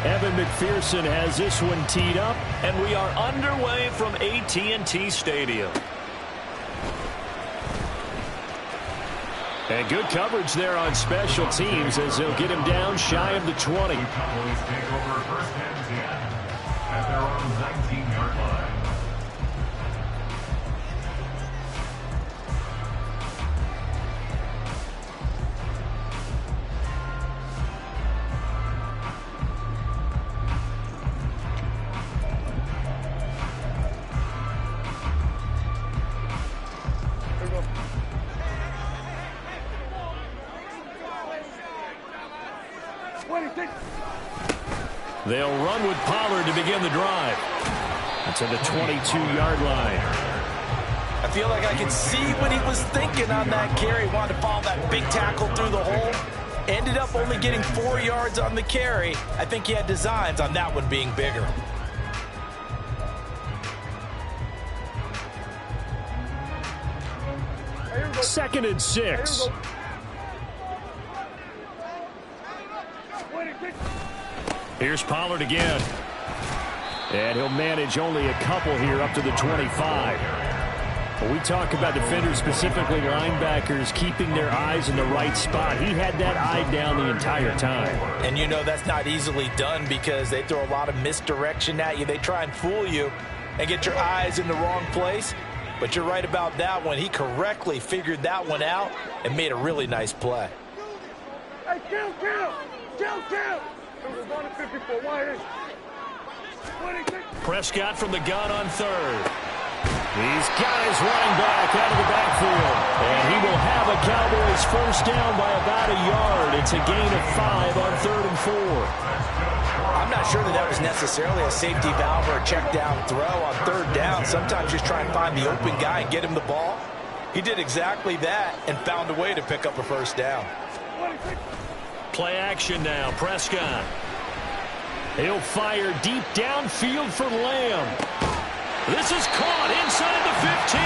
Evan McPherson has this one teed up, and we are underway from AT&T Stadium. And good coverage there on special teams as they'll get him down shy of the 20. Cowboys take over first and 10 at their own 19-yard line. They'll run with Pollard to begin the drive. To the 22-yard line. I feel like I can see what he was thinking on that carry. Wanted to follow that big tackle through the hole. Ended up only getting 4 yards on the carry. I think he had designs on that one being bigger. Second and 6. Here's Pollard again. And he'll manage only a couple here up to the 25. When we talk about defenders, specifically linebackers, keeping their eyes in the right spot, he had that eye down the entire time. And you know that's not easily done because they throw a lot of misdirection at you. They try and fool you and get your eyes in the wrong place. But you're right about that one. He correctly figured that one out and made a really nice play. Hey, kill! Prescott from the gun on third. These guys running back out of the backfield. And he will have a Cowboys first down by about a yard. It's a gain of 5 on 3rd and 4. I'm not sure that was necessarily a safety valve or a check down throw on 3rd down. Sometimes just try and find the open guy and get him the ball. He did exactly that and found a way to pick up a first down. Play action now. Prescott. He'll fire deep downfield for Lamb. This is caught inside the 15.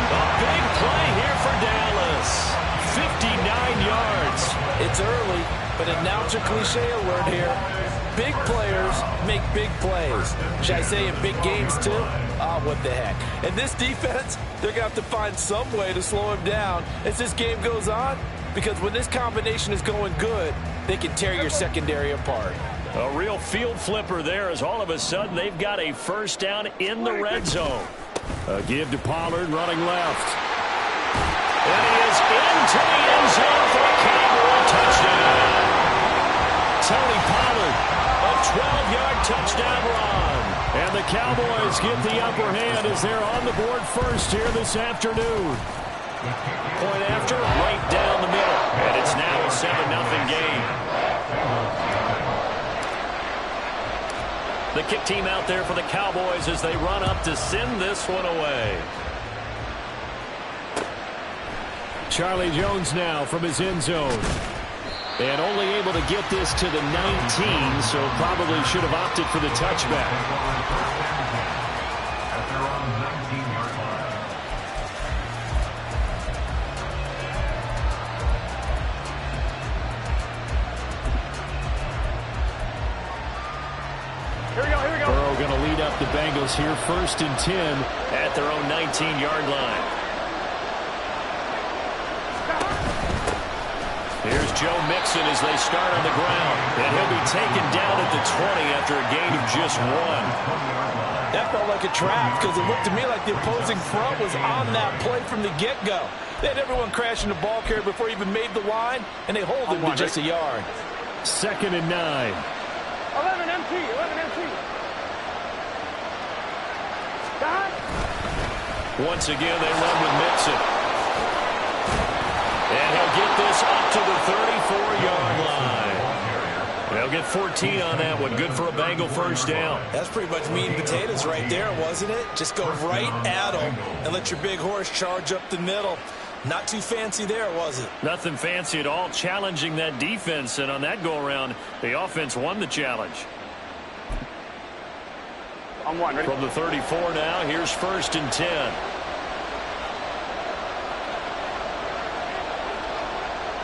A big play here for Dallas. 59 yards. It's early, but announcer cliche alert here. Big players make big plays. Should I say in big games too? Oh, what the heck. And this defense, they're going to have to find some way to slow him down as this game goes on, because when this combination is going good, they can tear your secondary apart. A real field flipper there as all of a sudden they've got a first down in the red zone. A give to Pollard running left. And he is into the end zone for a Cowboy touchdown. Tony Pollard, a 12-yard touchdown run. And the Cowboys get the upper hand as they're on the board first here this afternoon. Point after, right down the middle. And it's now a 7-0 game. The kick team out there for the Cowboys as they run up to send this one away. Charlie Jones now from his end zone. And only able to get this to the 19, so probably should have opted for the touchback. At their own 19-yard line. Burrow going to lead up the Bengals here, 1st and 10 at their own 19-yard line. Here's Joe Mixon as they start on the ground. And he'll be taken down at the 20 after a gain of just 1. That felt like a trap because it looked to me like the opposing front was on that play from the get-go. They had everyone crashing the ball carrier before he even made the line, and they hold him to just a yard. 2nd and 9. 11 MT. Once again, they run with Mixon. And he'll get this up to the 34-yard line. They'll get 14 on that one. Good for a Bengal first down. That's pretty much meat and potatoes right there, wasn't it? Just go right at them and let your big horse charge up the middle. Not too fancy there, was it? Nothing fancy at all, challenging that defense. And on that go-around, the offense won the challenge. I'm one. Ready? From the 34 now, here's 1st and 10.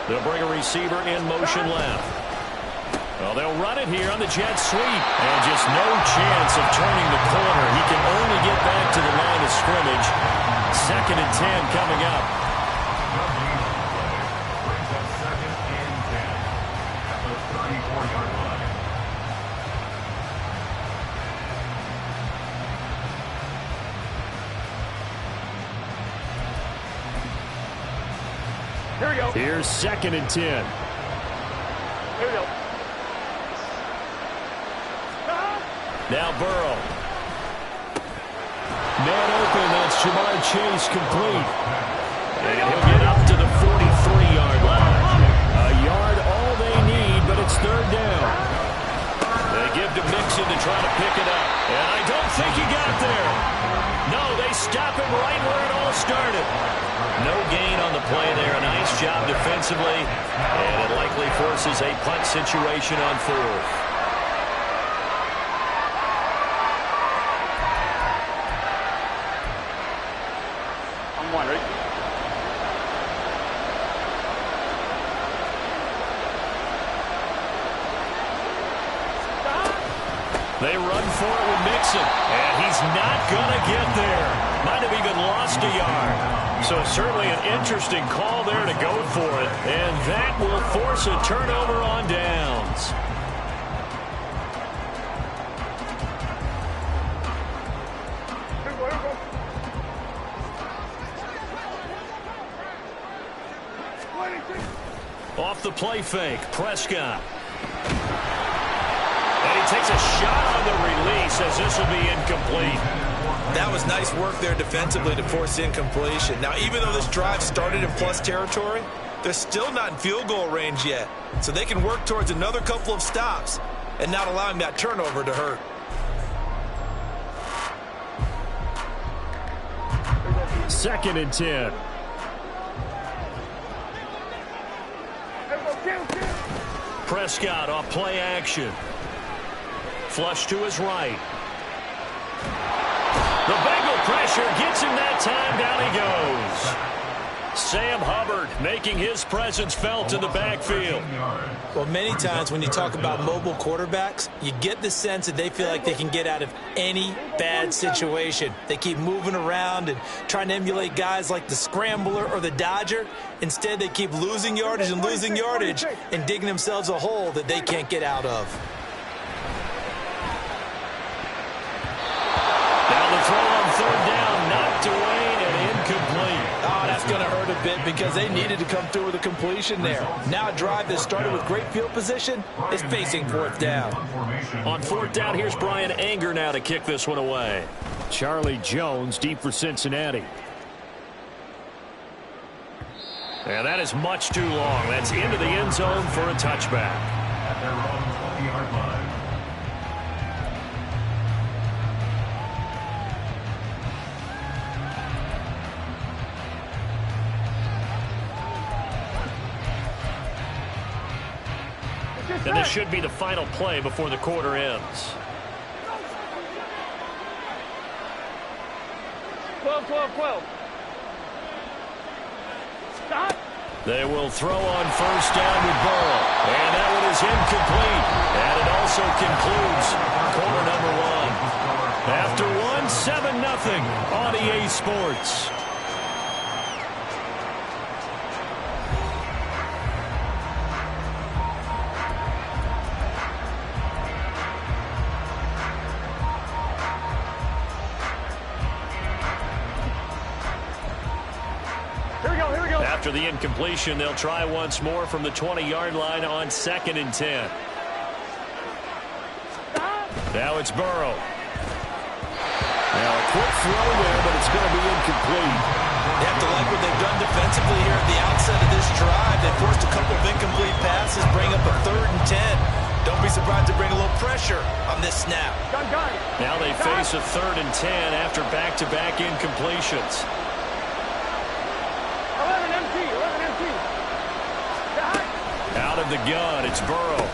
They'll bring a receiver in motion left. Well, they'll run it here on the jet sweep. And just no chance of turning the corner. He can only get back to the line of scrimmage. 2nd and 10 coming up. Brings up 2nd and 10 at the 34-yard line. Here we go. Here's 2nd and 10. Here we go. Now Burrow. Man open, that's Jamar Chase complete. And he'll get up to the 43-yard line. A yard all they need, but it's 3rd down. They give to Mixon to try to pick it up. And I don't think he got there. No, they stop him right where it all started. No gain on the play there. A nice job defensively. And it likely forces a punt situation on 4th. One, ready? They run for it with Mixon, and he's not going to get there. Might have even lost a yard. So certainly an interesting call there to go for it, and that will force a turnover on downs. Off the play fake, Prescott. And he takes a shot on the release as this will be incomplete. That was nice work there defensively to force incompletion. Now, even though this drive started in plus territory, they're still not in field goal range yet. So they can work towards another couple of stops and not allowing that turnover to hurt. Second and 10. Prescott off play action. Flush to his right. The Bengal pressure gets him that time. Down he goes. Sam Hubbard making his presence felt in the backfield. Well, many times when you talk about mobile quarterbacks, you get the sense that they feel like they can get out of any bad situation. They keep moving around and trying to emulate guys like the Scrambler or the Dodger. Instead, they keep losing yardage and losing yardage and digging themselves a hole that they can't get out of. Now the throw on 3rd down, knocked away and incomplete. Oh, that's going to hurt a bit because they needed to come through with a completion there. Now a drive that started with great field position is facing 4th down. On 4th down, here's Brian Anger now to kick this one away. Charlie Jones deep for Cincinnati. And that is much too long. That's into the end zone for a touchback. At their own 20-yard line. And this should be the final play before the quarter ends. 12. Stop. They will throw on 1st down with Burrow. And that one is incomplete. And it also concludes quarter number 1. After 1, 7-0 on EA Sports. After the incompletion, they'll try once more from the 20-yard line on 2nd and 10. Now it's Burrow. Now a quick throw there, but it's going to be incomplete. They have to like what they've done defensively here at the outset of this drive. They forced a couple of incomplete passes, bring up a 3rd and 10. Don't be surprised to bring a little pressure on this snap. Now they face a 3rd and 10 after back-to-back incompletions. 11 MT. Out of the gun, it's Burrow.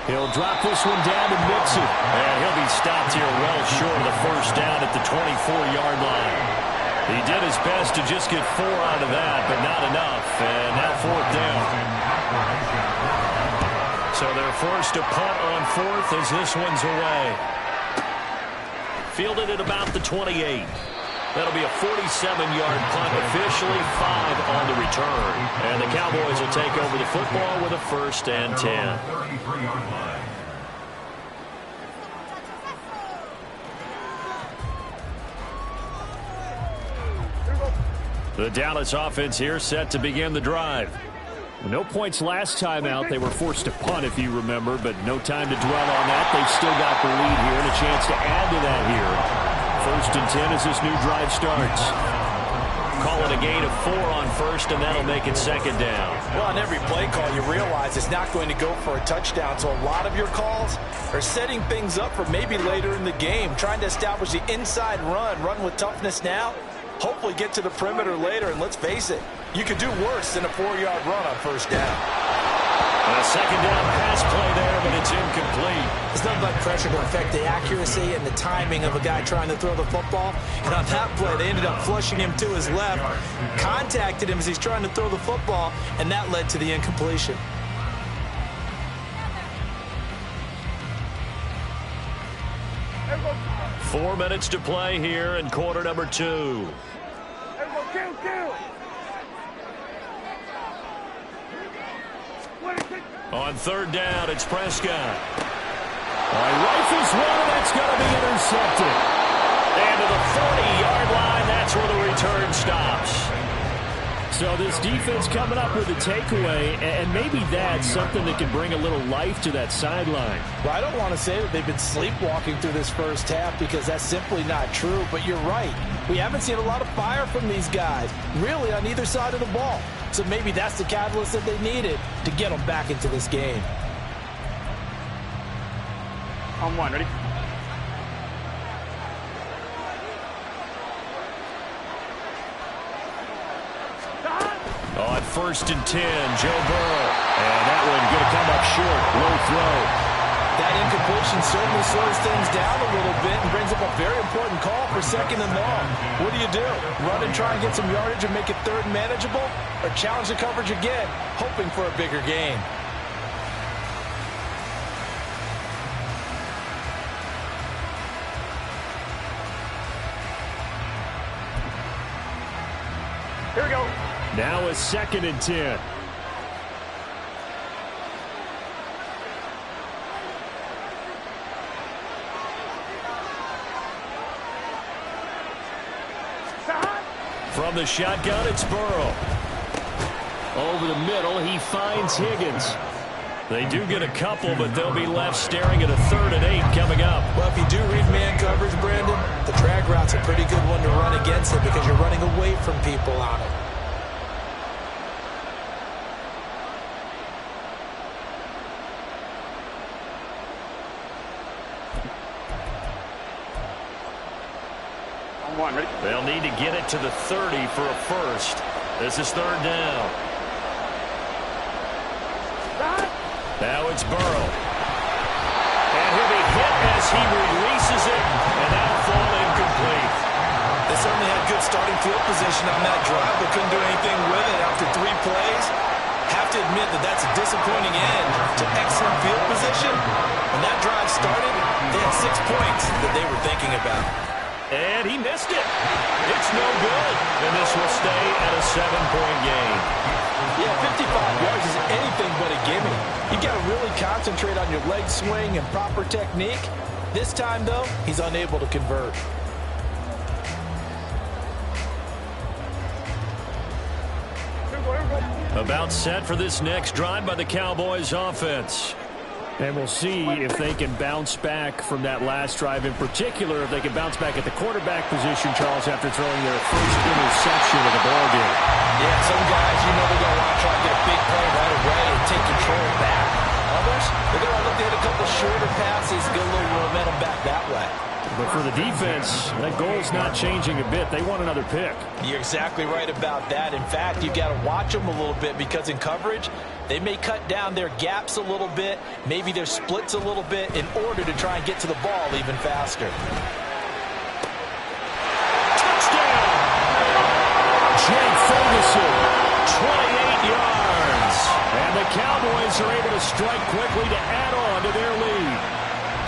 He'll drop this one down to Mixon. And he'll be stopped here well short of the 1st down at the 24-yard line. He did his best to just get 4 out of that, but not enough. And now 4th down. So they're forced to punt on fourth as this one's away. Fielded at about the 28. That'll be a 47-yard punt, officially 5 on the return. And the Cowboys will take over the football with a 1st and 10. 33-yard line. The Dallas offense here set to begin the drive. No points last time out. They were forced to punt, if you remember, but no time to dwell on that. They've still got the lead here and a chance to add to that here. 1st and 10 as this new drive starts. Call it a gain of 4 on 1st, and that'll make it 2nd down. Well, on every play call, you realize it's not going to go for a touchdown, so a lot of your calls are setting things up for maybe later in the game, trying to establish the inside run with toughness now, hopefully get to the perimeter later, and let's face it, you could do worse than a 4-yard run on 1st down. A 2nd down pass play there, but it's incomplete. There's nothing but pressure to affect the accuracy and the timing of a guy trying to throw the football. And on that play, they ended up flushing him to his left, contacted him as he's trying to throw the football, and that led to the incompletion. Four minutes to play here in quarter number 2. On 3rd down, it's Prescott. Rifles one, and that's going to be intercepted. And to the 40-yard line, that's where the return stops. So this defense coming up with a takeaway, and maybe that's something that can bring a little life to that sideline. Well, I don't want to say that they've been sleepwalking through this first half because that's simply not true, but you're right. We haven't seen a lot of fire from these guys, really on either side of the ball. So maybe that's the catalyst that they needed to get them back into this game. On 1, ready? On 1st and 10, Joe Burrow. And that one going to come up short. Low throw. That incompletion certainly slows things down a little bit and brings up a very important call for 2nd and long. What do? Run and try and get some yardage and make it 3rd and manageable? Or challenge the coverage again, hoping for a bigger gain? Here we go. Now a 2nd and 10. From the shotgun, it's Burrow. Over the middle, he finds Higgins. They do get a couple, but they'll be left staring at a 3rd and 8 coming up. Well, if you do read man coverage, Brandon, the drag route's a pretty good one to run against it because you're running away from people on it. On 1, ready? They'll need to get it to the 30 for a 1st. This is 3rd down. Now it's Burrow. And he'll be hit as he releases it, and that'll fall incomplete. They certainly had good starting field position on that drive, but couldn't do anything with it after 3 plays. Have to admit that that's a disappointing end to excellent field position. When that drive started, they had 6 points that they were thinking about. And he missed it. It's no good. And this will stay at a 7-point game. Yeah, 55 yards is anything but a gimme. You got to really concentrate on your leg swing and proper technique. This time, though, he's unable to convert. About set for this next drive by the Cowboys offense. And we'll see if they can bounce back from that last drive, in particular, if they can bounce back at the quarterback position, Charles, after throwing their first interception of the ballgame. Yeah, some guys, you know they're going to want to try and get a big play right away and take control back. Others, they're going to look to hit a couple shorter passes, get a little momentum back that way. But for the defense, that goal's not changing a bit. They want another pick. You're exactly right about that. In fact, you've got to watch them a little bit because in coverage, they may cut down their gaps a little bit, maybe their splits a little bit in order to try and get to the ball even faster. Touchdown! Jake Ferguson, 28 yards. And the Cowboys are able to strike quickly to add on to their lead.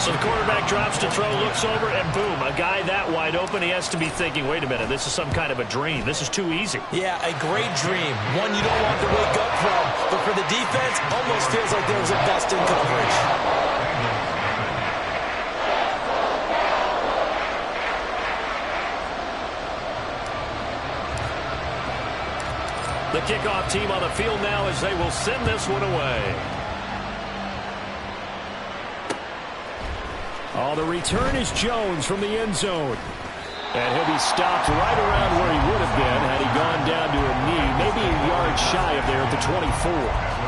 So the quarterback drops to throw, looks over, and boom, a guy that wide open, he has to be thinking, wait a minute, this is some kind of a dream. This is too easy. Yeah, a great dream. One you don't want to wake up from. But for the defense, almost feels like there was a bust in coverage. The kickoff team on the field now as they will send this one away. Oh, the return is Jones from the end zone. And he'll be stopped right around where he would have been had he gone down to a knee, maybe a yard shy of there at the 24.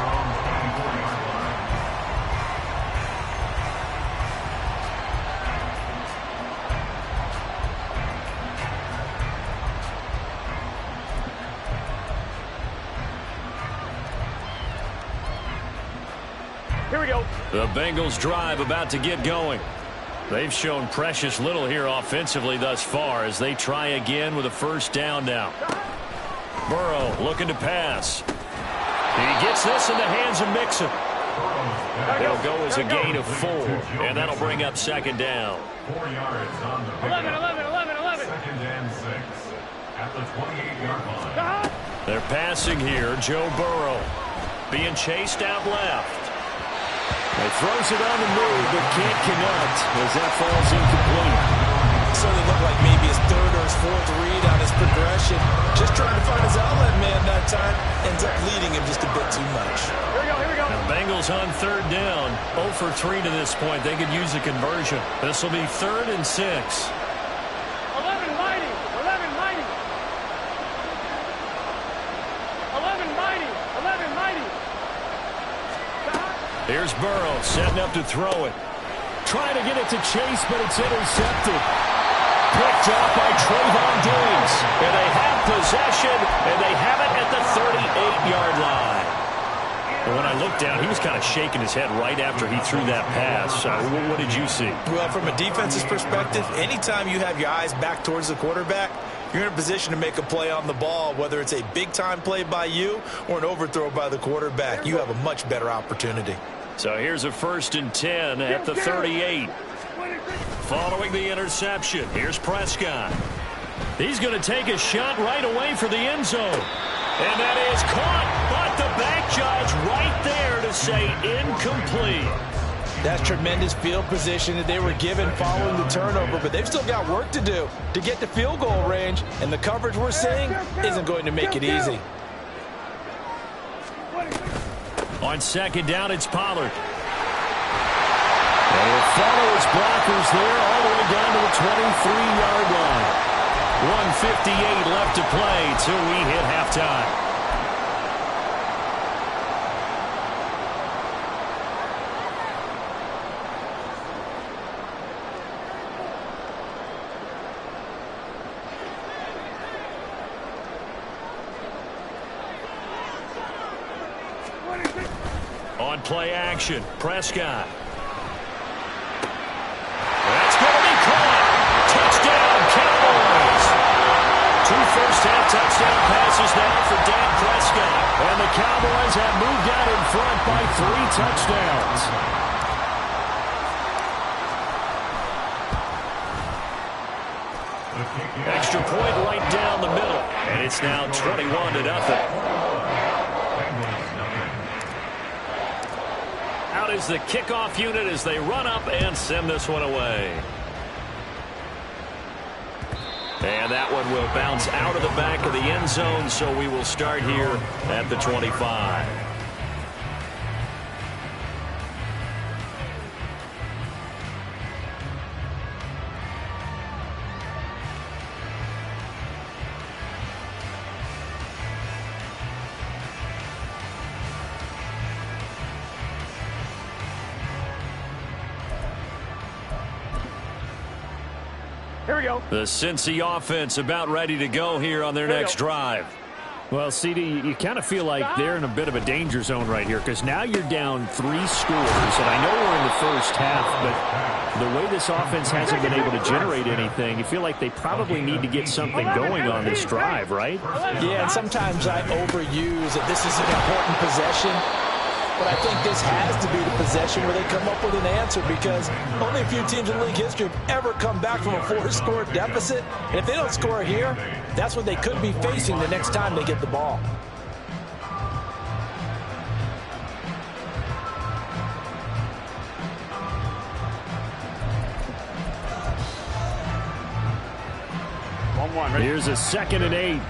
Here we go. The Bengals drive about to get going. They've shown precious little here offensively thus far as they try again with a first down now. Burrow looking to pass. He gets this in the hands of Mixon. They'll go as a gain of 4, and that'll bring up second down. 4 yards on the 11. Second and 6 at the 28-yard line. They're passing here. Joe Burrow being chased out left. He throws it on the move, but can't connect as that falls incomplete. Certainly looked like maybe his third or his fourth read on his progression. Just trying to find his outlet man that time. Ends up leading him just a bit too much. Here we go. The Bengals on third down. 0 for 3 to this point. They could use a conversion. This will be 3rd and 6. 11 mighty. 11 mighty. 11 mighty. 11 mighty. Here's Burrow setting up to throw it. Trying to get it to Chase, but it's intercepted. Picked up by Trayvon Diggs. And they have possession, and they have it at the 38-yard line. And when I looked down, he was kind of shaking his head right after he threw that pass. What did you see? Well, from a defense's perspective, anytime you have your eyes back towards the quarterback, you're in a position to make a play on the ball, whether it's a big-time play by you or an overthrow by the quarterback. You have a much better opportunity. So here's a 1st and 10 at the 38. Following the interception, here's Prescott. He's going to take a shot right away for the end zone. And that is caught, but the back judge right there to say incomplete. That's tremendous field position that they were given following the turnover, but they've still got work to do to get to field goal range, and the coverage we're seeing isn't going to make it easy. On second down, it's Pollard. They will follow his blockers there all the way down to the 23-yard line. 1:58 left to play till we hit halftime. On play action, Prescott. That's going to be caught. Touchdown, Cowboys. 2 first-half touchdown passes now for Dak Prescott. And the Cowboys have moved out in front by 3 touchdowns. Extra point right down the middle. And it's now 21-0. Out is the kickoff unit as they run up and send this one away. And that one will bounce out of the back of the end zone, so we will start here at the 25. Here we go. The Cincy offense about ready to go here on their next drive. Well, CD, you kind of feel like they're in a bit of a danger zone right here because now you're down 3 scores. And I know we're in the first half, but the way this offense hasn't been able to generate anything, you feel like they probably need to get something going on this drive, right? Yeah, and sometimes I overuse that this is an important possession. but I think this has to be the possession where they come up with an answer, because only a few teams in league history have ever come back from a 4-score deficit. And if they don't score here, that's what they could be facing the next time they get the ball. Here's a 2nd and 8.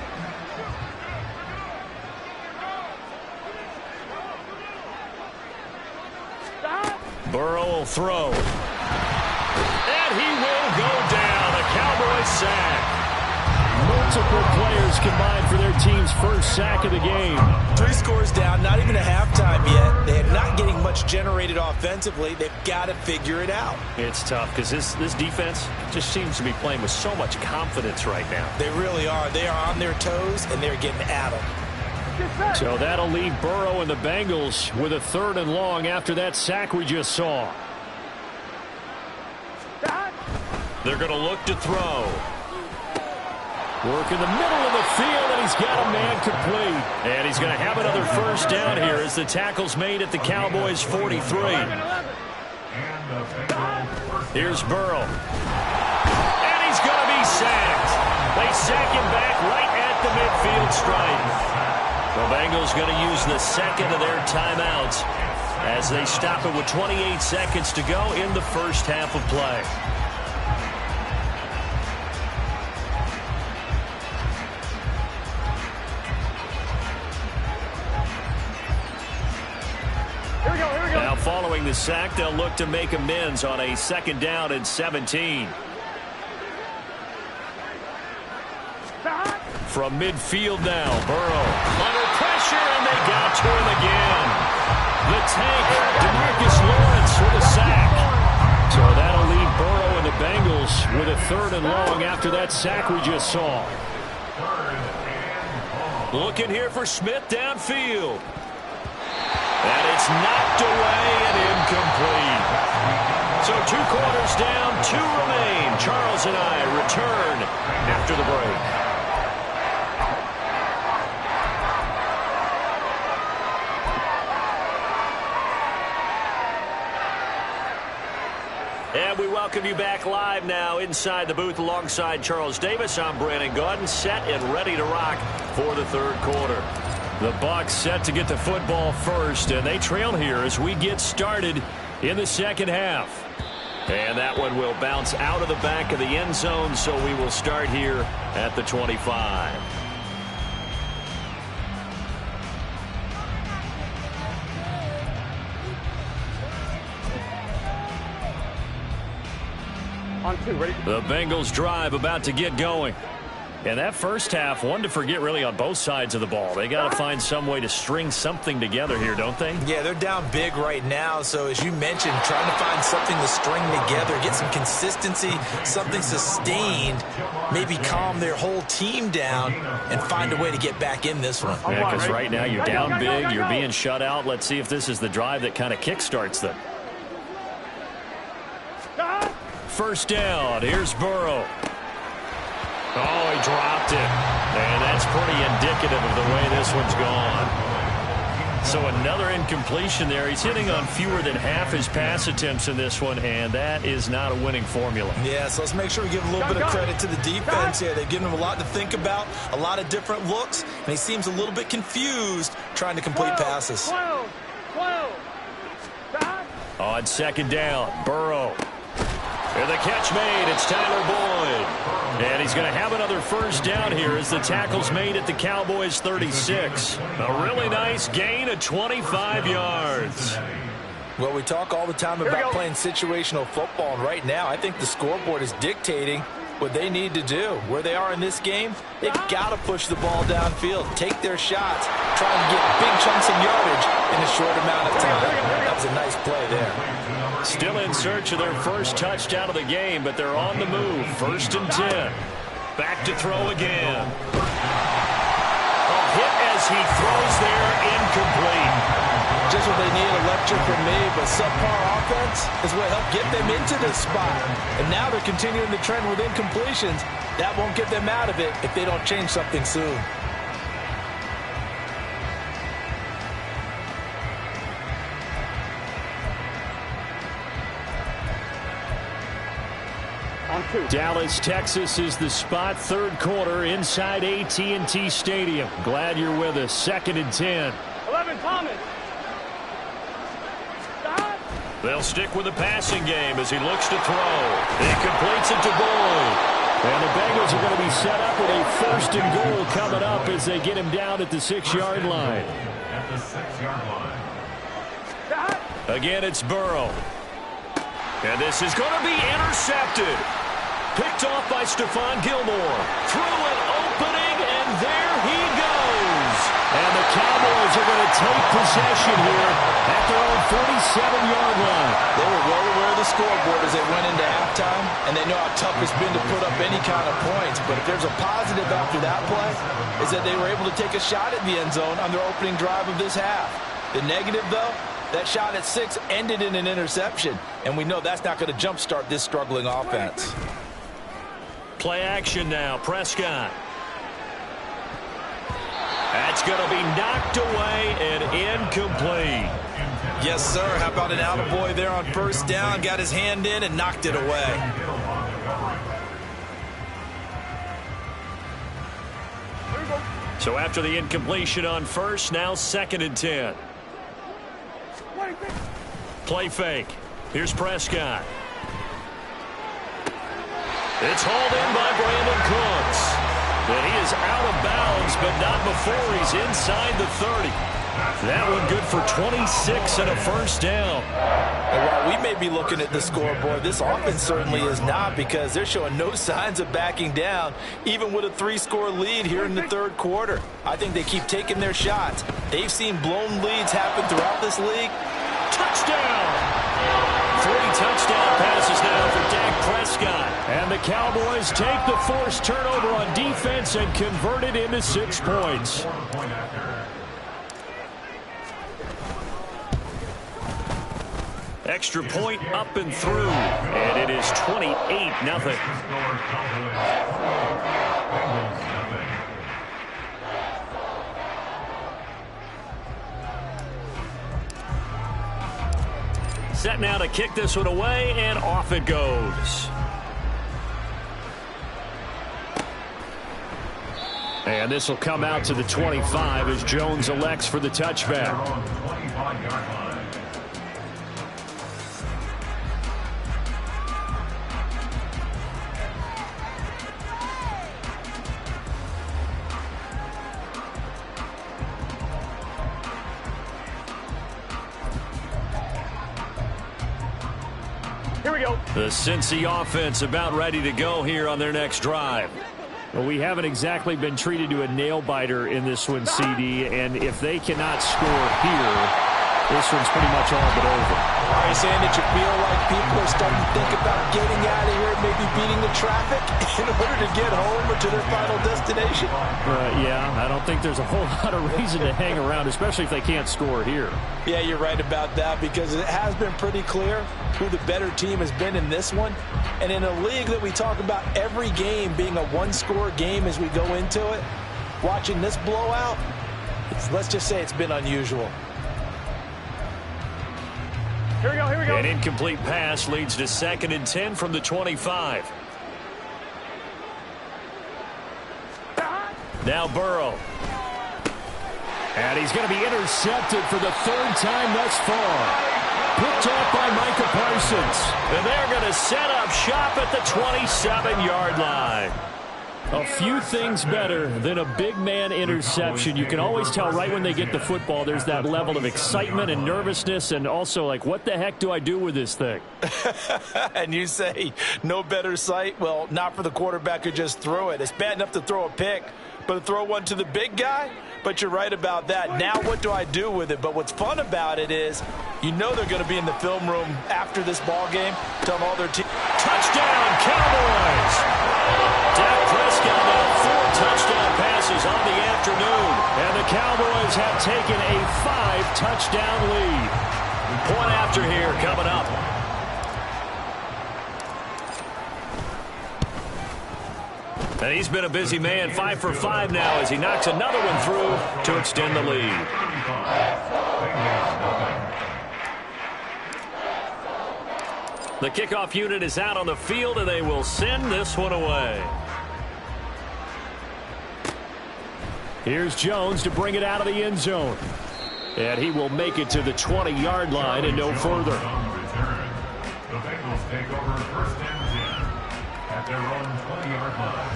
Burrow will throw. And he will go down. A Cowboys sack. Multiple players combined for their team's first sack of the game. 3 scores down, not even a halftime yet. They're not getting much generated offensively. They've got to figure it out. It's tough because this defense just seems to be playing with so much confidence right now. They really are. They are on their toes, and they're getting at them. So that'll leave Burrow and the Bengals with a 3rd and long after that sack we just saw. They're going to look to throw. Work in the middle of the field, and he's got a man complete. And he's going to have another first down here as the tackle's made at the Cowboys' 43. Here's Burrow. And he's going to be sacked. They sack him back right at the midfield stripe. The Bengals going to use the 2nd of their timeouts as they stop it with 28 seconds to go in the first half of play. Now following the sack, they'll look to make amends on a 2nd down and 17. From midfield now, Burrow under pressure, and they got to him again. The tank, DeMarcus Lawrence with a sack. So that'll leave Burrow and the Bengals with a 3rd and long after that sack we just saw. Looking here for Smith downfield. And it's knocked away and incomplete. So 2 quarters down, 2 remain. Charles and I return after the break. And we welcome you back live now inside the booth alongside Charles Davis. I'm Brandon Gaudin, set and ready to rock for the 3rd quarter. The Bucs set to get the football first, and they trail here as we get started in the 2nd half. And that one will bounce out of the back of the end zone, so we will start here at the 25. On 2, ready? The Bengals drive about to get going. And that first half, one to forget really on both sides of the ball. They got to find some way to string something together here, don't they? Yeah, they're down big right now. So as you mentioned, trying to find something to string together, get some consistency, something sustained, maybe calm their whole team down and find a way to get back in this one. Yeah, because right now you're down big, you're being shut out. Let's see if this is the drive that kind of kickstarts them. First down, here's Burrow. Oh, he dropped it. And that's pretty indicative of the way this one's gone. So another incompletion there. He's hitting on fewer than half his pass attempts in this one, and that is not a winning formula. Yeah, so let's make sure we give a little bit of credit to the defense here. They've given him a lot to think about, a lot of different looks, and he seems a little bit confused trying to complete passes. 12. On 2nd down, Burrow. And the catch made. It's Tyler Boyd. And he's going to have another first down here as the tackle's made at the Cowboys' 36. A really nice gain of 25 yards. Well, we talk all the time about playing situational football, and right now I think the scoreboard is dictating what they need to do. Where they are in this game, they've got to push the ball downfield, take their shots, try and get big chunks of yardage in a short amount of time. That was a nice play there. Still in search of their first touchdown of the game, but they're on the move. 1st and 10. Back to throw again. A hit as he throws there, incomplete. Just what they need, a lecture from me, but subpar offense is what helped get them into this spot. And now they're continuing the trend with incompletions. That won't get them out of it if they don't change something soon. On 2. Dallas, Texas is the spot. Third quarter inside AT&T Stadium. Glad you're with us. 2nd and 10. 11, Thomas. Stop. They'll stick with the passing game as he looks to throw. He completes it to Boyd. And the Bengals are going to be set up with a 1st and goal coming up as they get him down at the 6-yard line. At the 6-yard line. Stop. Again, it's Burrow. And this is going to be intercepted. Picked off by Stephon Gilmore. Through an opening, and there he goes. And the Cowboys are going to take possession here at their own 47-yard line. They were well aware of the scoreboard as they went into halftime, and they know how tough it's been to put up any kind of points. But if there's a positive after that play, is that they were able to take a shot at the end zone on their opening drive of this half. The negative, though, that shot at 6 ended in an interception, and we know that's not going to jumpstart this struggling offense. Play action now. Prescott. That's going to be knocked away and incomplete. Yes, sir. How about an attaboy there on 1st down? Got his hand in and knocked it away. So after the incompletion on 1st, now 2nd and 10. Play fake. Here's Prescott. It's hauled in by Brandon Cooks. And he is out of bounds, but not before he's inside the 30. That one good for 26 and a 1st down. And while we may be looking at the scoreboard, this offense certainly is not, because they're showing no signs of backing down, even with a 3-score lead here in the 3rd quarter. I think they keep taking their shots. They've seen blown leads happen throughout this league. Touchdown! 3 touchdown passes now for Dak Prescott. And the Cowboys take the forced turnover on defense and convert it into 6 points. Extra point up and through. And it is 28-0. Set now to kick this one away, and off it goes. And this will come out to the 25 as Jones elects for the touchback. Here we go. The Cincy offense about ready to go here on their next drive. Well, we haven't exactly been treated to a nail-biter in this one, CD, and if they cannot score here, this one's pretty much all but over. Are you saying that you feel like people are starting to think about getting out of here, maybe beating the traffic in order to get home or to their final destination? Yeah, I don't think there's a whole lot of reason to hang around, especially if they can't score here. Yeah, you're right about that, because it has been pretty clear who the better team has been in this one. And in a league that we talk about every game being a 1-score game as we go into it, watching this blowout, let's just say it's been unusual. Here we go, here we go. An incomplete pass leads to 2nd and 10 from the 25. Now Burrow. And he's going to be intercepted for the 3rd time thus far. Picked off by Micah Parsons. And they're going to set up shop at the 27-yard line. A few things better than a big man interception. You can always tell right when they get the football, there's that level of excitement and nervousness, and also like, what the heck do I do with this thing? And you say no better sight? Well, not for the quarterback who just threw it. It's bad enough to throw a pick, but to throw one to the big guy? But you're right about that. Now what do I do with it? But what's fun about it is, you know they're going to be in the film room after this ball game, telling all their team. Touchdown, Cowboys! Dak Prescott now 4 touchdown passes on the afternoon. And the Cowboys have taken a 5-touchdown lead. Point after here coming up. And he's been a busy man, 5 for 5 now as he knocks another one through to extend the lead. The kickoff unit is out on the field, and they will send this one away. Here's Jones to bring it out of the end zone. And he will make it to the 20-yard line and no further. The Bengals take over first and 10 at their own 20-yard line.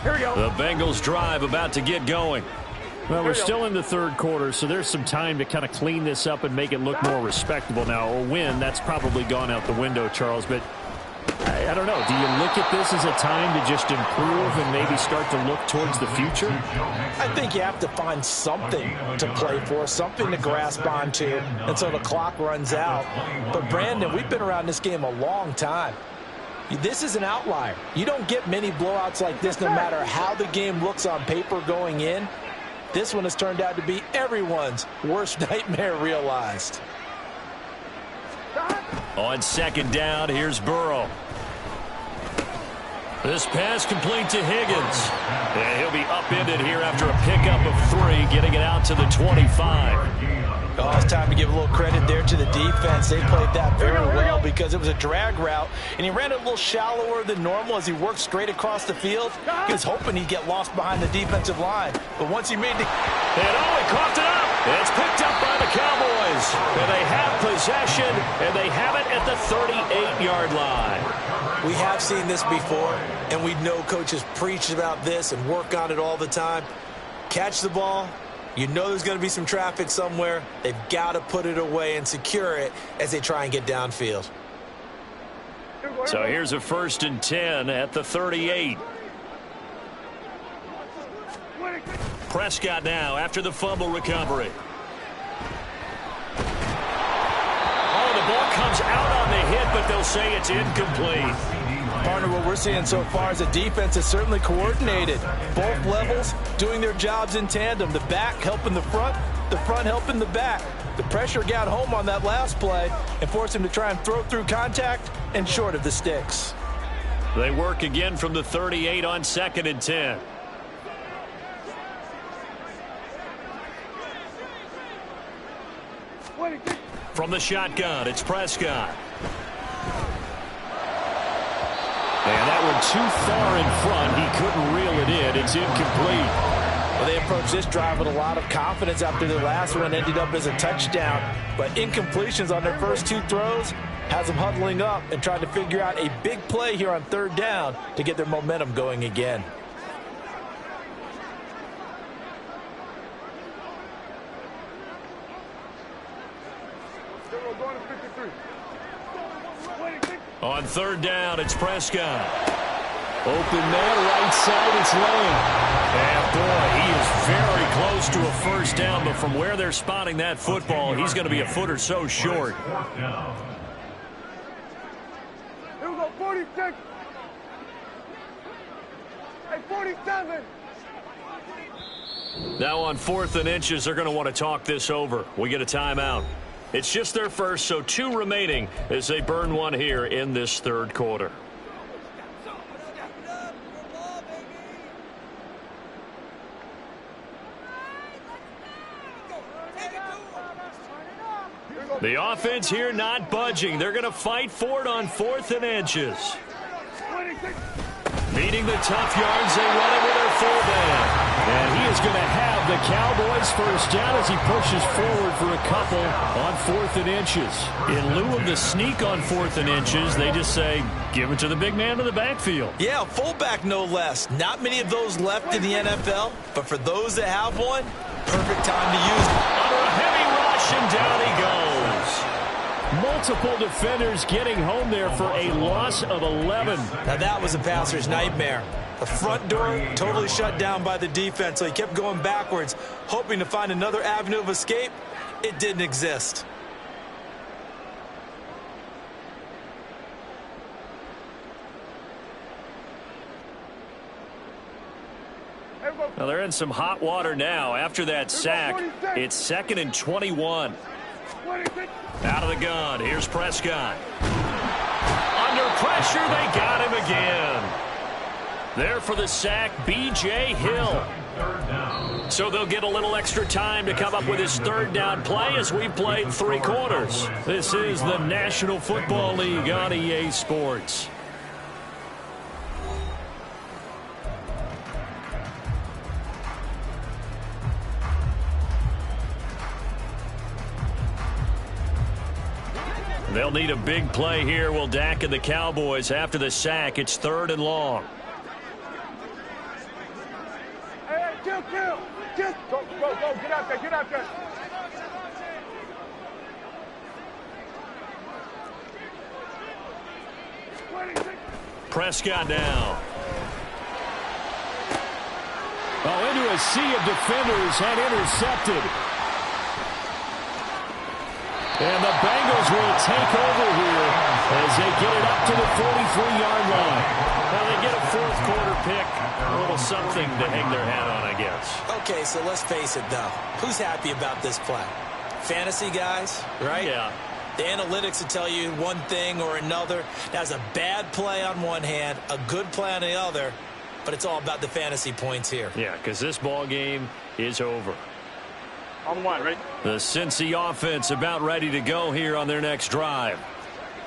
Here we go. The Bengals drive about to get going. Well, we're still in the third quarter, so there's some time to kind of clean this up and make it look more respectable now. A win, that's probably gone out the window, Charles, but I don't know. Do you look at this as a time to just improve and maybe start to look towards the future? I think you have to find something to play for, something to grasp onto until the clock runs out. But, Brandon, we've been around this game a long time. This is an outlier. You don't get many blowouts like this no matter how the game looks on paper going in. This one has turned out to be everyone's worst nightmare realized. On second down, here's Burrow. This pass complete to Higgins. And he'll be upended here after a pickup of 3, getting it out to the 25. Oh, it's time to give a little credit there to the defense. They played that very well because it was a drag route, and he ran it a little shallower than normal as he worked straight across the field. He was hoping he'd get lost behind the defensive line, but once he made the... And he coughed it up. It's picked up by the Cowboys. And they have possession, and they have it at the 38-yard line. We have seen this before, and we know coaches preach about this and work on it all the time. Catch the ball. You know there's going to be some traffic somewhere. They've got to put it away and secure it as they try and get downfield. So here's a 1st and 10 at the 38. Prescott now after the fumble recovery. Oh, the ball comes out on the hit, but they'll say it's incomplete. Partner, what we're seeing so far is the defense is certainly coordinated. Both levels doing their jobs in tandem. The back helping the front helping the back. The pressure got home on that last play and forced him to try and throw through contact and short of the sticks. They work again from the 38 on 2nd and 10. From the shotgun, it's Prescott. And that one too far in front. He couldn't reel it in. It's incomplete. Well, they approached this drive with a lot of confidence after their last one ended up as a touchdown. But incompletions on their first 2 throws has them huddling up and trying to figure out a big play here on 3rd down to get their momentum going again. On 3rd down, it's Prescott. Open man, right side, it's Lane. And boy, he is very close to a 1st down, but from where they're spotting that football, he's going to be a foot or so short. Here we go, 46. Hey, 47. Now on 4th and inches, they're going to want to talk this over. We get a timeout. It's just their first, so 2 remaining as they burn one here in this 3rd quarter. The offense here not budging. They're going to fight for it on 4th and inches. Meeting the tough yards, they run it with their fullback. And he is going to have the Cowboys 1st down as he pushes forward for a couple on 4th and inches. In lieu of the sneak on 4th and inches, they just say, give it to the big man in the backfield. Yeah, fullback no less. Not many of those left in the NFL, but for those that have one, perfect time to use it. Under a heavy rush, and down he goes. Multiple defenders getting home there for a loss of 11. Now that was a passer's nightmare. The front door totally shut down by the defense, so he kept going backwards, hoping to find another avenue of escape. It didn't exist. Now they're in some hot water now. After that sack, it's 2nd and 21. Out of the gun, here's Prescott. Under pressure, they got him again. There for the sack, B.J. Hill. So they'll get a little extra time to come up with his third down play as we played 3 quarters. This is the National Football League on EA Sports. They'll need a big play here. Will Dak and the Cowboys after the sack. It's 3rd and long. Hey, kill. Go, get out there. Prescott now. Oh, into a sea of defenders and intercepted. And the Bengals will take over here as they get it up to the 43-yard line. Well, they get a 4th quarter pick. A little something to hang their hat on, I guess. Okay, so let's face it, though. Who's happy about this play? Fantasy guys, right? Yeah. The analytics will tell you one thing or another. That's a bad play on one hand, a good play on the other, but it's all about the fantasy points here. Yeah, because this ball game is over. On 1, right? The Cincy offense about ready to go here on their next drive.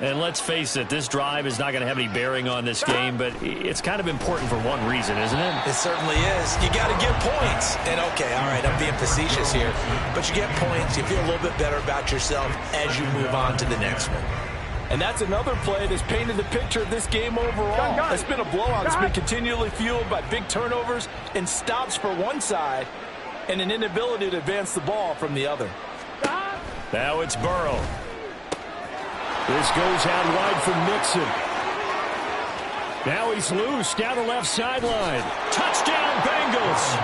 And let's face it, this drive is not going to have any bearing on this game, but it's kind of important for one reason, isn't it? It certainly is. You got to get points. And, okay, all right, I'm being facetious here, but you get points, you feel a little bit better about yourself as you move on to the next one. And that's another play that's painted the picture of this game overall. It's been a blowout. It's been continually fueled by big turnovers and stops for one side and an inability to advance the ball from the other. Now it's Burrow. This goes out wide for Mixon. Now he's loose down the left sideline. Touchdown, Bengals.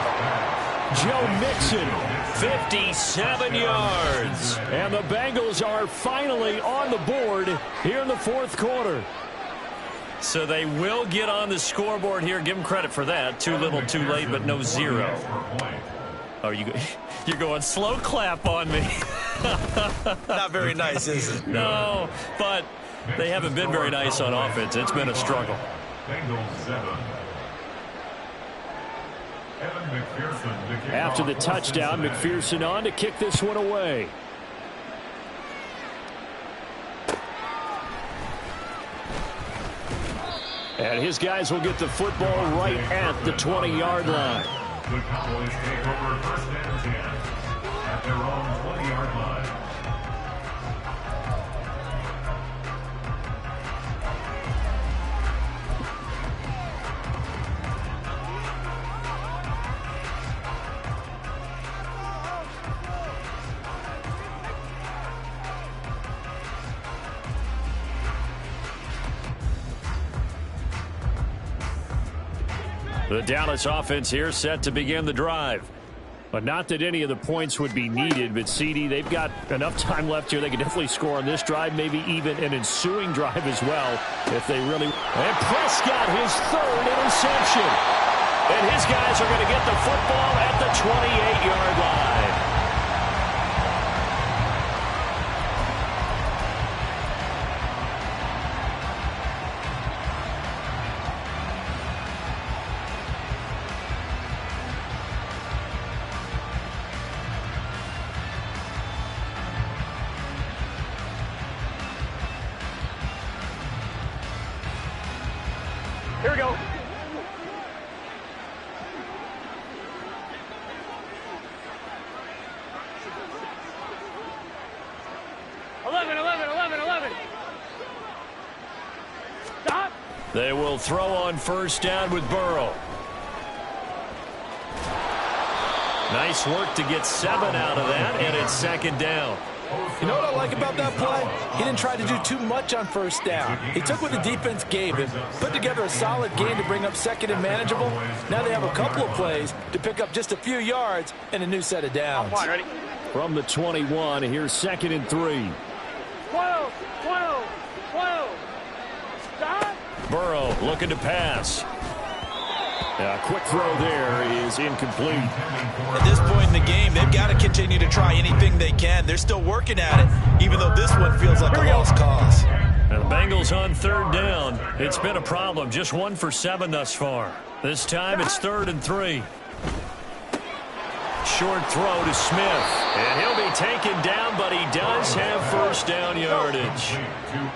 Joe Mixon. 57 yards. And the Bengals are finally on the board here in the 4th quarter. So they will get on the scoreboard here. Give them credit for that. Too little, too late, but no 0. Oh, you're going slow clap on me. Not very nice, is it? No, but they haven't been very nice on offense. It's been a struggle. After the touchdown, McPherson on to kick this one away. And his guys will get the football right at the 20-yard line. The Cowboys take over 1st and 10 at their own 20-yard line. The Dallas offense here set to begin the drive. But not that any of the points would be needed, but CD, they've got enough time left here. They can definitely score on this drive, maybe even an ensuing drive as well, if they really... And Prescott, his 3rd interception. And his guys are going to get the football at the 28-yard line. Here we go. Stop. They will throw on 1st down with Burrow. Nice work to get 7 out of that, and it's 2nd down. You know what I like about that play? He didn't try to do too much on 1st down. He took what the defense gave him, put together a solid game to bring up 2nd and manageable. Now they have a couple of plays to pick up just a few yards and a new set of downs. On 1, ready? From the 21, here's 2nd and 3. 12. Stop. Burrow looking to pass. A quick throw there is incomplete. At this point in the game, they've got to continue to try anything they can. They're still working at it, even though this one feels like a lost cause. And the Bengals on 3rd down. It's been a problem. Just 1 for 7 thus far. This time it's 3rd and 3. Short throw to Smith. And he'll be taken down, but he does have first down yardage.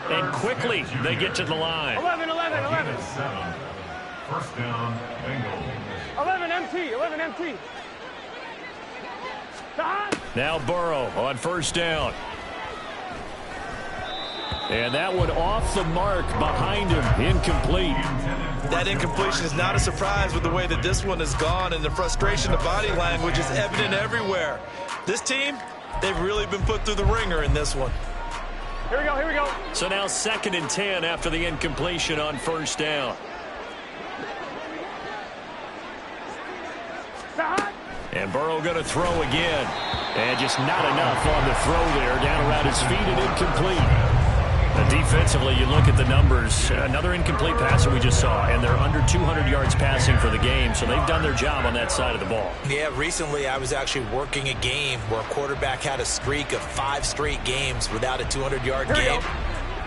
And quickly they get to the line. 11. First down, Bengals. 11 MT. Stop. Now Burrow on first down. And that one off the mark behind him. Incomplete. That incompletion is not a surprise with the way that this one has gone, and the frustration of body language is evident everywhere. This team, they've really been put through the ringer in this one. Here we go. So now 2nd and 10 after the incompletion on first down. Stop. And Burrow going to throw again. And just not enough on the throw there. Down around his feet and incomplete. Defensively, you look at the numbers. Another incomplete passer we just saw, and they're under 200 yards passing for the game, so they've done their job on that side of the ball. Yeah, recently I was actually working a game where a quarterback had a streak of 5 straight games without a 200-yard game.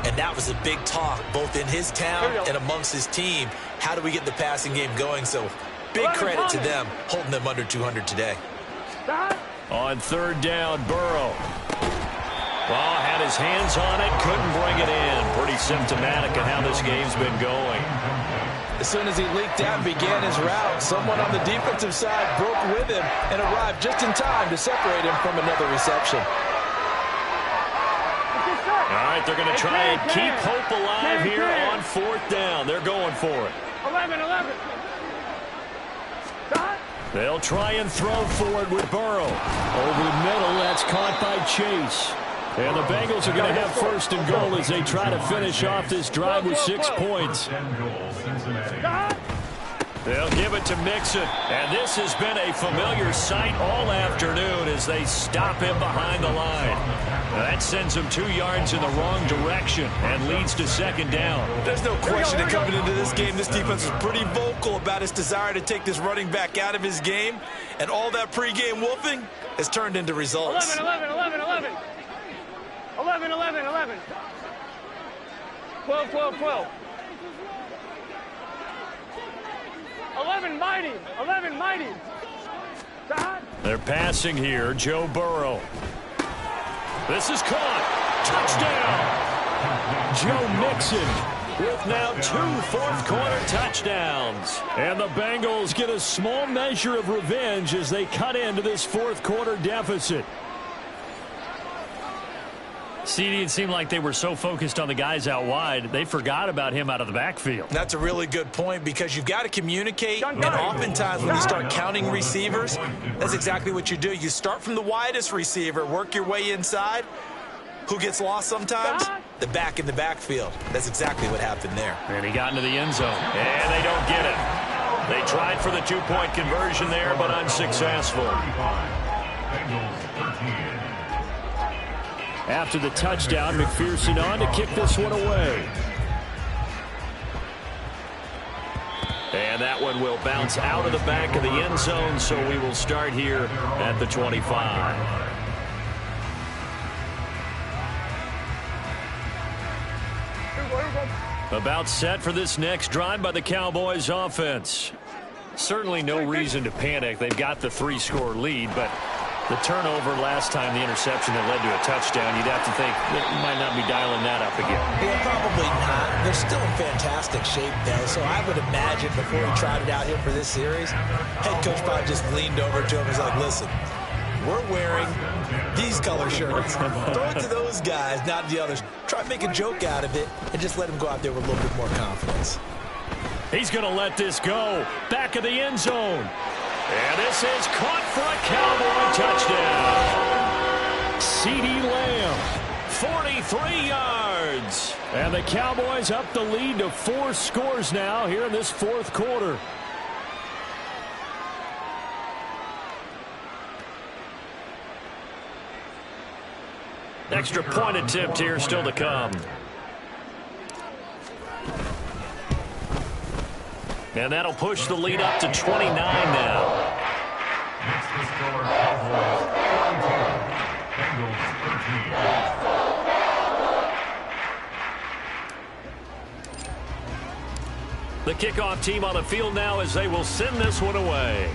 And that was a big talk, both in his town and amongst his team. How do we get the passing game going? So big credit to them, holding them under 200 today. Stop. On 3rd down, Burrow. Well, had his hands on it, couldn't bring it in. Pretty symptomatic of how this game's been going. As soon as he leaked out and began his route, someone on the defensive side broke with him and arrived just in time to separate him from another reception. All right, they're going to try and keep hope alive here on 4th down. They're going for it. 11. Stop. They'll try and throw for it with Burrow. Over the middle, that's caught by Chase. And the Bengals are going to have 1st and goal as they try to finish off this drive with 6 points. They'll give it to Mixon. And this has been a familiar sight all afternoon as they stop him behind the line. Now that sends him 2 yards in the wrong direction and leads to 2nd down. There's no question that coming into this game, this defense was pretty vocal about its desire to take this running back out of his game. And all that pregame wolfing has turned into results. 11. 12. 11 mighty. Stop. They're passing here. Joe Burrow. This is caught. Touchdown. Joe Mixon with now 2 fourth-quarter touchdowns. And the Bengals get a small measure of revenge as they cut into this fourth-quarter deficit. CD, it seemed like they were so focused on the guys out wide, they forgot about him out of the backfield. That's a really good point because you've got to communicate, and oftentimes when you start counting receivers, that's exactly what you do. You start from the widest receiver, work your way inside. Who gets lost sometimes? The back in the backfield. That's exactly what happened there. And he got into the end zone, and they don't get it. They tried for the 2-point conversion there, but unsuccessful. After the touchdown, McPherson on to kick this one away. And that one will bounce out of the back of the end zone, so we will start here at the 25. About set for this next drive by the Cowboys offense. Certainly no reason to panic. They've got the 3-score lead, but the turnover last time, the interception that led to a touchdown, you'd have to think that you might not be dialing that up again. Yeah, probably not. They're still in fantastic shape, though, so I would imagine before he tried it out here for this series, head coach probably just leaned over to him and was like, listen, we're wearing these color shirts. Throw it to those guys, not the others. Try to make a joke out of it and just let him go out there with a little bit more confidence. He's going to let this go. Back of the end zone. And this is caught for a Cowboy touchdown. CeeDee Lamb, 43 yards. And the Cowboys up the lead to 4 scores now here in this fourth quarter. Extra point attempt here still to come. And that'll push the lead up to 29 now. Next to score, Cowboys 32, Bengals 13. The kickoff team on the field now as they will send this one away.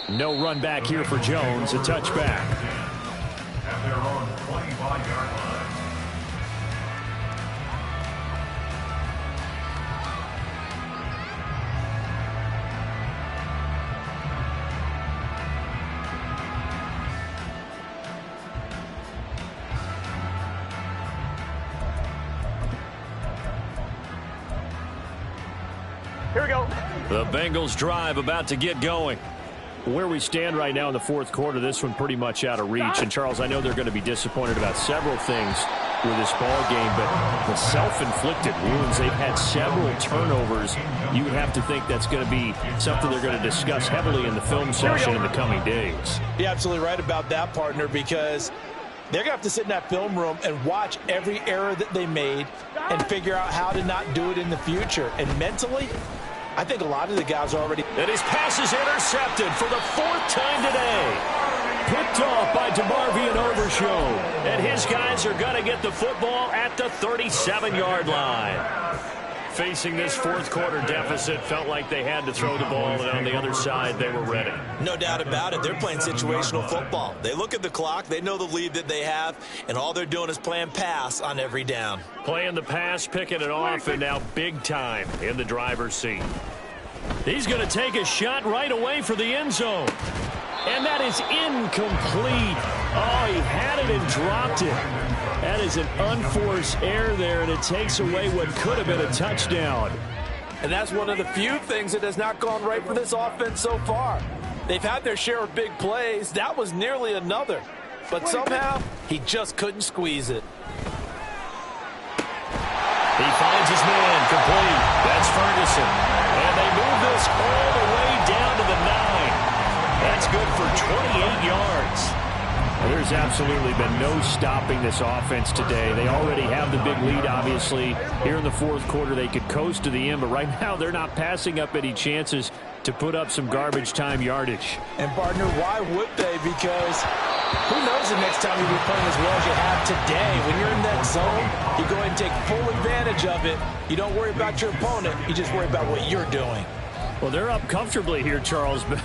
No run back here for Jones. A touchback. At their own 25-yard line. Here we go. The Bengals drive about to get going. Where we stand right now in the fourth quarter, this one pretty much out of reach. And, Charles, I know they're going to be disappointed about several things with this ball game, but the self-inflicted wounds, they've had several turnovers. You would have to think that's going to be something they're going to discuss heavily in the film session in the coming days. You're absolutely right about that, partner, because they're going to have to sit in that film room and watch every error that they made and figure out how to not do it in the future. And mentally, I think a lot of the guys are already... And his pass is intercepted for the fourth time today. Picked off by DeMarvion Overshow. And his guys are going to get the football at the 37-yard line. Facing this fourth quarter deficit, felt like they had to throw the ball, and on the other side, they were ready. No doubt about it. They're playing situational football. They look at the clock, they know the lead that they have, and all they're doing is playing pass on every down. Playing the pass, picking it off, and now big time in the driver's seat. He's going to take a shot right away for the end zone. And that is incomplete. Oh, he had it and dropped it. That is an unforced error there, and it takes away what could have been a touchdown. And that's one of the few things that has not gone right for this offense so far. They've had their share of big plays. That was nearly another. But somehow, he just couldn't squeeze it. He finds his man complete. That's Ferguson. And they move this all the way down to the 9. That's good for 28 yards. There's absolutely been no stopping this offense today. They already have the big lead, obviously. Here in the fourth quarter, they could coast to the end, but right now they're not passing up any chances to put up some garbage time yardage. And, partner, why would they? Because who knows the next time you'll be playing as well as you have today. When you're in that zone, you go ahead and take full advantage of it. You don't worry about your opponent. You just worry about what you're doing. Well, they're up comfortably here, Charles, but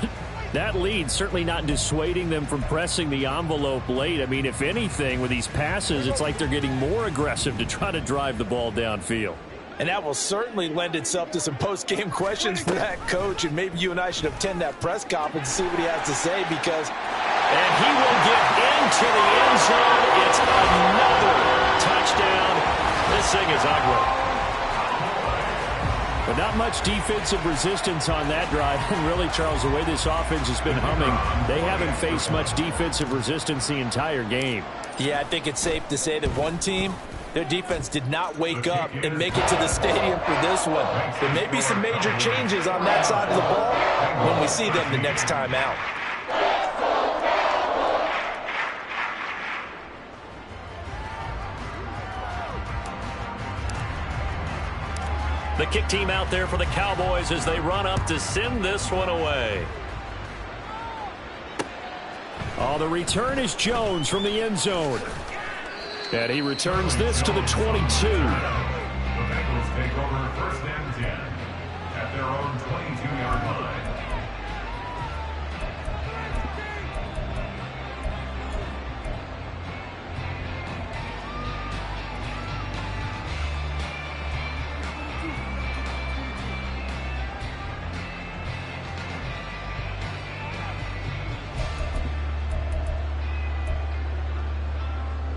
that lead certainly not dissuading them from pressing the envelope late. I mean, if anything, with these passes, it's like they're getting more aggressive to try to drive the ball downfield. And that will certainly lend itself to some post-game questions for that coach, and maybe you and I should attend that press conference and see what he has to say, because... And he will get into the end zone. It's another touchdown. This thing is ugly. But not much defensive resistance on that drive. And really, Charles, the way this offense has been humming, they haven't faced much defensive resistance the entire game. Yeah, I think it's safe to say that one team, their defense did not wake up and make it to the stadium for this one. There may be some major changes on that side of the ball when we see them the next time out. The kick team out there for the Cowboys as they run up to send this one away. Oh, the return is Jones from the end zone. And he returns this to the 22. The Bengals take over first and 10 at their own 22-yard line.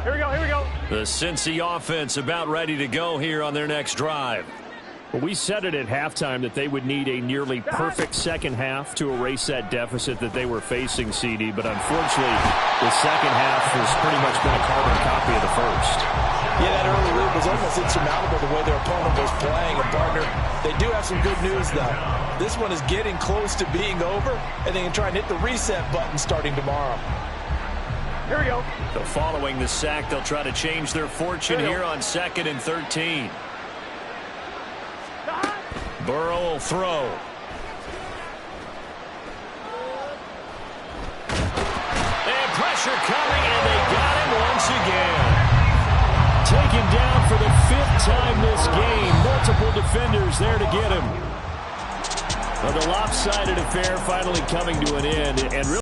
Here we go, here we go. The Cincy offense about ready to go here on their next drive. Well, we said it at halftime that they would need a nearly perfect second half to erase that deficit that they were facing, CD. But unfortunately, the second half has pretty much been a carbon copy of the first. Yeah, that early lead was almost insurmountable the way their opponent was playing. And, partner, they do have some good news, though. This one is getting close to being over, and they can try and hit the reset button starting tomorrow. Here we go. So following the sack, they'll try to change their fortune here on 2nd and 13. Burrow will throw. And pressure coming, and they got him once again. taken down for the 5th time this game. Multiple defenders there to get him. Well, the lopsided affair finally coming to an end, and really